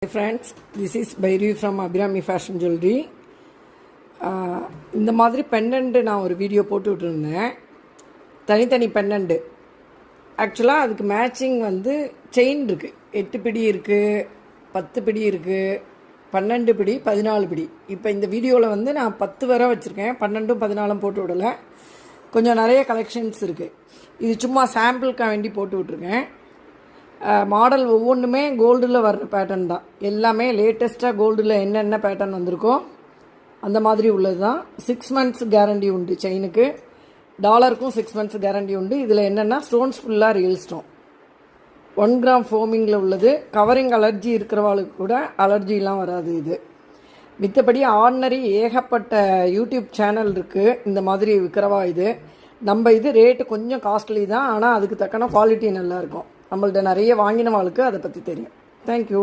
Hi friends, this is Bairu from Abhirami Fashion Jewelry. இந்த மாதிரி pendant நான் ஒரு வீடியோ போட்டு விட்டுருந்தேன். தனித்தனி பெண்டன்ட். ஆக்சுவலாக அதுக்கு மேட்சிங் வந்து செயின் இருக்குது. 8 பிடி இருக்குது, 10 பிடி இருக்குது, 12 பிடி, 14 பிடி. இப்போ இந்த வீடியோவில் வந்து நான் 10 வரை வச்சுருக்கேன். 12ம் 14ம் போட்டு விடலை. கொஞ்சம் நிறைய கலெக்ஷன்ஸ் இருக்குது. இது சும்மா சாம்பிளுக்காக வேண்டி போட்டு விட்ருக்கேன். மாடல் ஒவ்வொன்றுமே கோல்டில் வர்ற பேட்டர்ன் தான். எல்லாமே லேட்டஸ்ட்டாக கோல்டில் என்னென்ன பேட்டர்ன் வந்திருக்கோ அந்த மாதிரி உள்ளது தான். 6 months கேரண்டி உண்டு. செயினுக்கு டாலருக்கும் 6 months கேரண்டி உண்டு. இதில் என்னென்னா ஸ்டோன்ஸ் ஃபுல்லாக ரியல் ஸ்டோன், 1 gram ஃபோமிங்கில் உள்ளது. கவரிங் அலர்ஜி இருக்கிறவாளுக்கு கூட அலர்ஜிலாம் வராது. இது மித்தபடி ஆர்டினரி ஏகப்பட்ட யூடியூப் சேனல் இருக்குது இந்த மாதிரி விற்கிறவா. இது நம்ம இது ரேட்டு கொஞ்சம் காஸ்ட்லி தான், ஆனால் அதுக்கு தக்கன குவாலிட்டி நல்லாயிருக்கும். நம்மள்ட்ட நிறைய வாங்கினவாளுக்கு அதை பற்றி தெரியும். தேங்க்யூ.